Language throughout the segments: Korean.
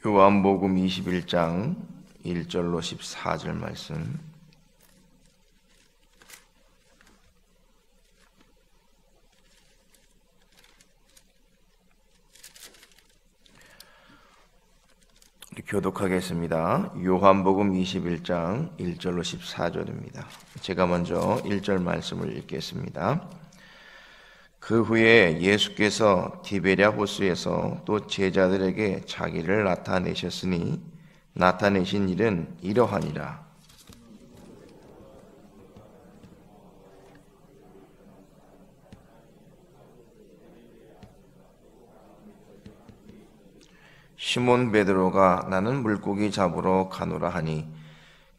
요한복음 21장 1절로 14절 말씀. 교독하겠습니다. 요한복음 21장 1절로 14절입니다. 제가 먼저 1절 말씀을 읽겠습니다. 그 후에 예수께서 디베랴 호수에서 또 제자들에게 자기를 나타내셨으니 나타내신 일은 이러하니라. 시몬 베드로가 나는 물고기 잡으러 가노라 하니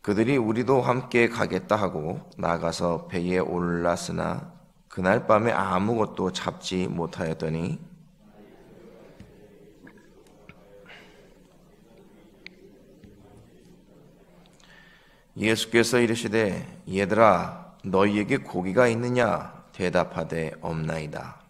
그들이 우리도 함께 가겠다 하고 나가서 배에 올랐으나 그날 밤에 아무것도 잡지 못하였더니 예수께서 이르시되 얘들아 너희에게 고기가 있느냐 대답하되 없나이다.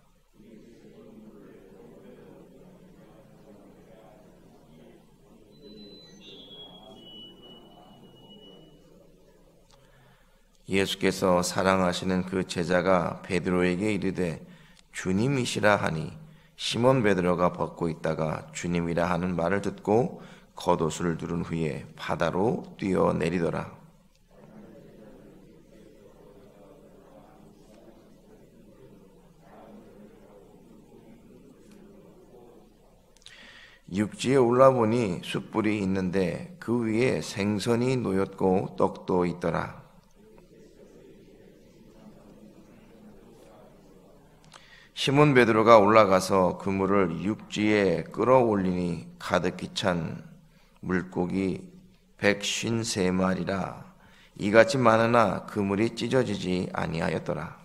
예수께서 사랑하시는 그 제자가 베드로에게 이르되 주님이시라 하니 시몬 베드로가 벗고 있다가 주님이라 하는 말을 듣고 겉옷을 두른 후에 바다로 뛰어내리더라. 육지에 올라보니 숯불이 있는데 그 위에 생선이 놓였고 떡도 있더라. 시몬 베드로가 올라가서 그물을 육지에 끌어올리니 가득히 찬 물고기 153마리라. 이같이 많으나 그물이 찢어지지 아니하였더라.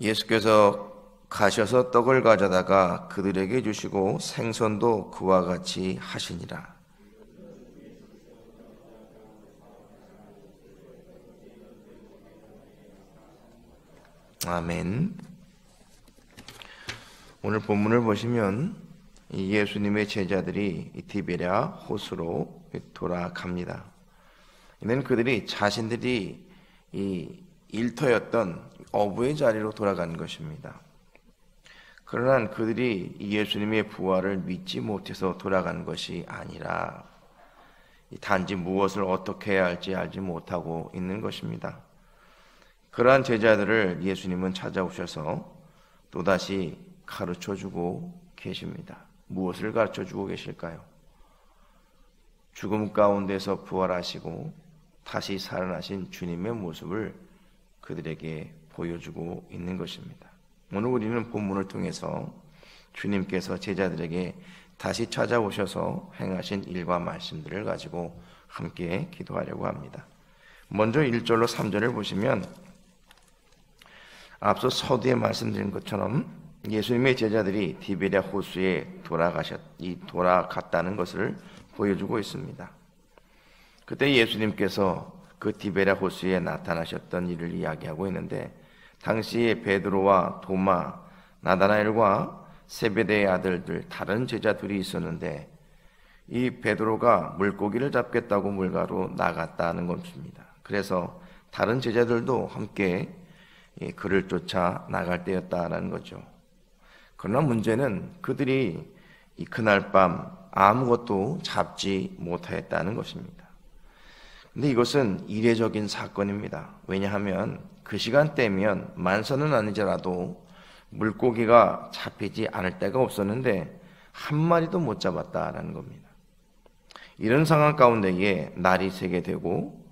예수께서 가셔서 떡을 가져다가 그들에게 주시고 생선도 그와 같이 하시니라. 아멘. 오늘 본문을 보시면 예수님의 제자들이 디베랴 호수로 돌아갑니다. 이는 그들이 자신들이 일터였던 어부의 자리로 돌아간 것입니다. 그러나 그들이 예수님의 부활을 믿지 못해서 돌아간 것이 아니라 단지 무엇을 어떻게 해야 할지 알지 못하고 있는 것입니다. 그러한 제자들을 예수님은 찾아오셔서 또다시 가르쳐주고 계십니다. 무엇을 가르쳐주고 계실까요? 죽음 가운데서 부활하시고 다시 살아나신 주님의 모습을 그들에게 보여주고 있는 것입니다. 오늘 우리는 본문을 통해서 주님께서 제자들에게 다시 찾아오셔서 행하신 일과 말씀들을 가지고 함께 기도하려고 합니다. 먼저 1절로 3절을 보시면 앞서 서두에 말씀드린 것처럼 예수님의 제자들이 디베랴 호수에 돌아갔다는 것을 보여주고 있습니다. 그때 예수님께서 그 디베랴 호수에 나타나셨던 일을 이야기하고 있는데 당시에 베드로와 도마, 나다나엘과 세베대의 아들들 다른 제자들이 있었는데 이 베드로가 물고기를 잡겠다고 물가로 나갔다는 것입니다. 그래서 다른 제자들도 함께 그를 쫓아 나갈 때였다라는 거죠. 그러나 문제는 그들이 그날 밤 아무것도 잡지 못하였다는 것입니다. 근데 이것은 이례적인 사건입니다. 왜냐하면 그 시간대면 만선은 아니더라도 물고기가 잡히지 않을 때가 없었는데 한 마리도 못 잡았다라는 겁니다. 이런 상황 가운데에 날이 새게 되고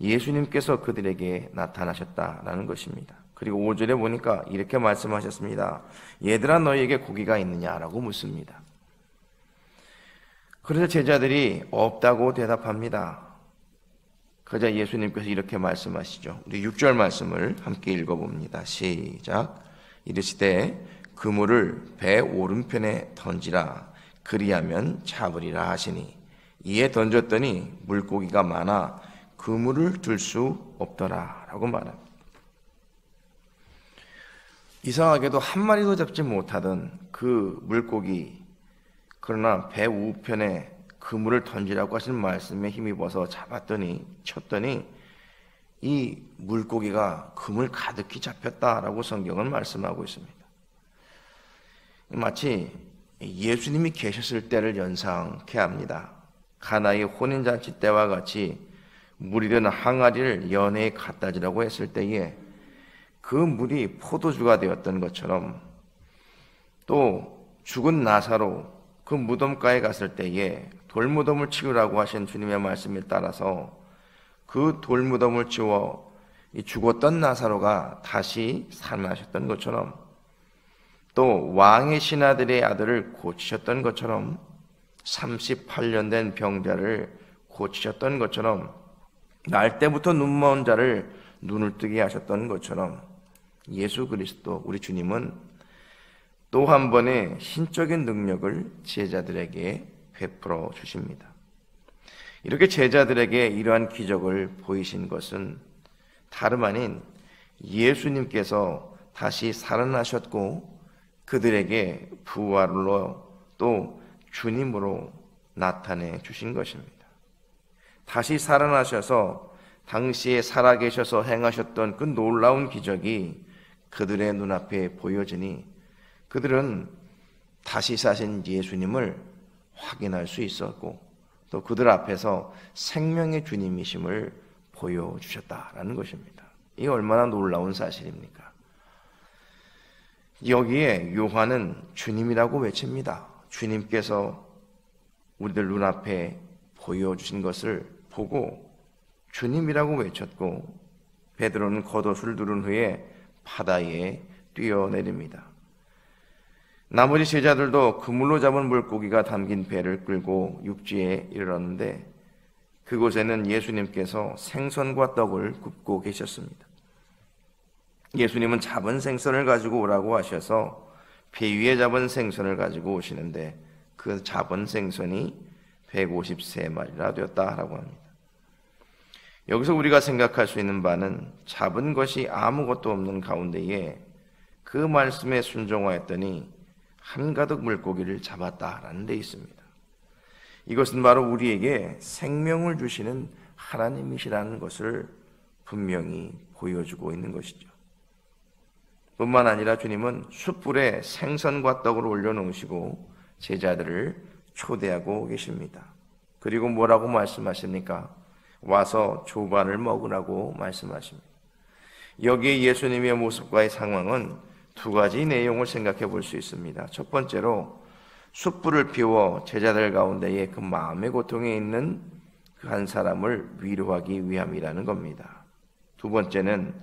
예수님께서 그들에게 나타나셨다라는 것입니다. 그리고 5절에 보니까 이렇게 말씀하셨습니다. 얘들아 너희에게 고기가 있느냐라고 묻습니다. 그래서 제자들이 없다고 대답합니다. 그러자 예수님께서 이렇게 말씀하시죠. 우리 6절 말씀을 함께 읽어봅니다. 시작. 이르시되 그물을 배 오른편에 던지라 그리하면 잡으리라 하시니 이에 던졌더니 물고기가 많아 그물을 들 수 없더라 라고 말합니다. 이상하게도 한 마리도 잡지 못하던 그 물고기, 그러나 배 우편에 그물을 던지라고 하신 말씀에 힘입어서 쳤더니 이 물고기가 그물 가득히 잡혔다라고 성경은 말씀하고 있습니다. 마치 예수님이 계셨을 때를 연상케 합니다. 가나의 혼인잔치 때와 같이 물이 든 항아리를 연회에 갖다 주라고 했을 때에 그 물이 포도주가 되었던 것처럼, 또 죽은 나사로 그 무덤가에 갔을 때에 돌무덤을 치우라고 하신 주님의 말씀에 따라서 그 돌무덤을 치워 죽었던 나사로가 다시 살아나셨던 것처럼, 또 왕의 신하들의 아들을 고치셨던 것처럼, 38년 된 병자를 고치셨던 것처럼, 날 때부터 눈먼 자를 눈을 뜨게 하셨던 것처럼, 예수 그리스도 우리 주님은 또 한 번의 신적인 능력을 제자들에게 베풀어 주십니다. 이렇게 제자들에게 이러한 기적을 보이신 것은 다름 아닌 예수님께서 다시 살아나셨고 그들에게 부활로 또 주님으로 나타내 주신 것입니다. 다시 살아나셔서 당시에 살아계셔서 행하셨던 그 놀라운 기적이 그들의 눈앞에 보여지니 그들은 다시 사신 예수님을 확인할 수 있었고, 또 그들 앞에서 생명의 주님이심을 보여주셨다라는 것입니다. 이게 얼마나 놀라운 사실입니까? 여기에 요한은 주님이라고 외칩니다. 주님께서 우리들 눈앞에 보여주신 것을 보고 주님이라고 외쳤고, 베드로는 겉옷을 두른 후에 바다에 뛰어내립니다. 나머지 제자들도 그물로 잡은 물고기가 담긴 배를 끌고 육지에 이르렀는데 그곳에는 예수님께서 생선과 떡을 굽고 계셨습니다. 예수님은 잡은 생선을 가지고 오라고 하셔서 배 위에 잡은 생선을 가지고 오시는데 그 잡은 생선이 153마리나 되었다라고 합니다. 여기서 우리가 생각할 수 있는 바는 잡은 것이 아무것도 없는 가운데에 그 말씀에 순종하였더니 한가득 물고기를 잡았다라는 데 있습니다. 이것은 바로 우리에게 생명을 주시는 하나님이시라는 것을 분명히 보여주고 있는 것이죠. 뿐만 아니라 주님은 숯불에 생선과 떡을 올려놓으시고 제자들을 초대하고 계십니다. 그리고 뭐라고 말씀하십니까? 와서 조반을 먹으라고 말씀하십니다. 여기에 예수님의 모습과의 상황은 두 가지 내용을 생각해 볼 수 있습니다. 첫 번째로 숯불을 피워 제자들 가운데에 그 마음의 고통에 있는 그 한 사람을 위로하기 위함이라는 겁니다. 두 번째는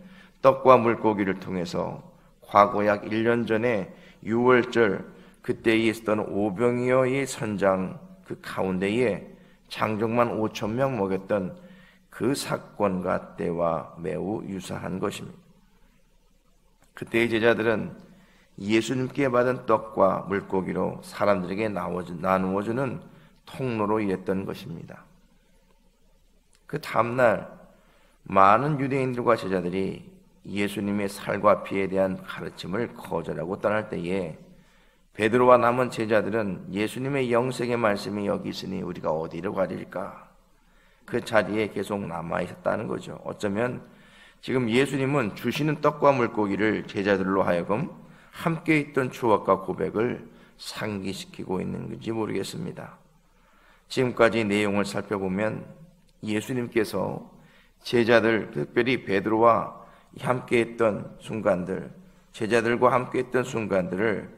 떡과 물고기를 통해서 과거 약 1년 전에 6월절 그때에 있었던 오병이어의 선장 그 가운데에 장정만 5,000명 먹였던 그 사건과 때와 매우 유사한 것입니다. 그때의 제자들은 예수님께 받은 떡과 물고기로 사람들에게 나누어주는 통로로 일했던 것입니다. 그 다음날 많은 유대인들과 제자들이 예수님의 살과 피에 대한 가르침을 거절하고 떠날 때에 베드로와 남은 제자들은 예수님의 영생의 말씀이 여기 있으니 우리가 어디로 가릴까? 그 자리에 계속 남아 있었다는 거죠. 어쩌면 지금 예수님은 주시는 떡과 물고기를 제자들로 하여금 함께 있던 추억과 고백을 상기시키고 있는 건지 모르겠습니다. 지금까지 내용을 살펴보면 예수님께서 제자들, 특별히 베드로와 함께 했던 순간들, 제자들과 함께 했던 순간들을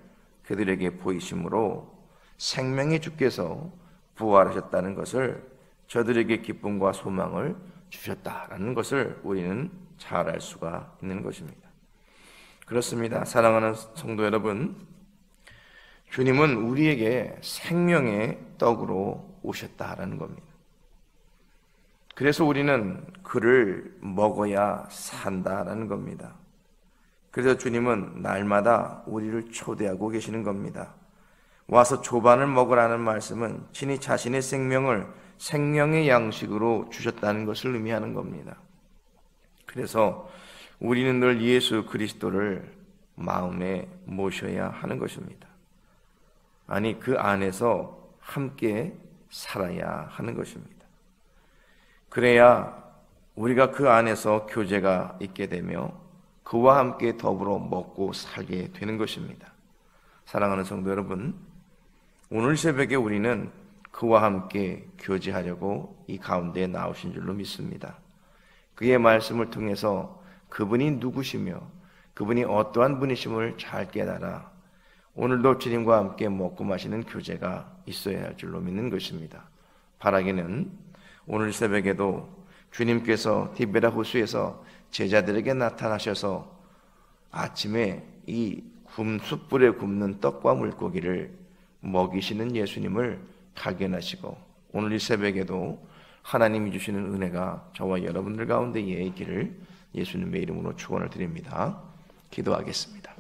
그들에게 보이심으로 생명의 주께서 부활하셨다는 것을, 저들에게 기쁨과 소망을 주셨다라는 것을 우리는 잘 알 수가 있는 것입니다. 그렇습니다. 사랑하는 성도 여러분, 주님은 우리에게 생명의 떡으로 오셨다라는 겁니다. 그래서 우리는 그를 먹어야 산다라는 겁니다. 그래서 주님은 날마다 우리를 초대하고 계시는 겁니다. 와서 조반을 먹으라는 말씀은 친히 자신의 생명을 생명의 양식으로 주셨다는 것을 의미하는 겁니다. 그래서 우리는 늘 예수 그리스도를 마음에 모셔야 하는 것입니다. 아니, 그 안에서 함께 살아야 하는 것입니다. 그래야 우리가 그 안에서 교제가 있게 되며 그와 함께 더불어 먹고 살게 되는 것입니다. 사랑하는 성도 여러분, 오늘 새벽에 우리는 그와 함께 교제하려고 이 가운데에 나오신 줄로 믿습니다. 그의 말씀을 통해서 그분이 누구시며 그분이 어떠한 분이심을 잘 깨달아 오늘도 주님과 함께 먹고 마시는 교제가 있어야 할 줄로 믿는 것입니다. 바라기는 오늘 새벽에도 주님께서 디베라 호수에서 제자들에게 나타나셔서 아침에 이 숯불에 굽는 떡과 물고기를 먹이시는 예수님을 발견하시고 오늘 이 새벽에도 하나님이 주시는 은혜가 저와 여러분들 가운데 있기를 예수님의 이름으로 축원을 드립니다. 기도하겠습니다.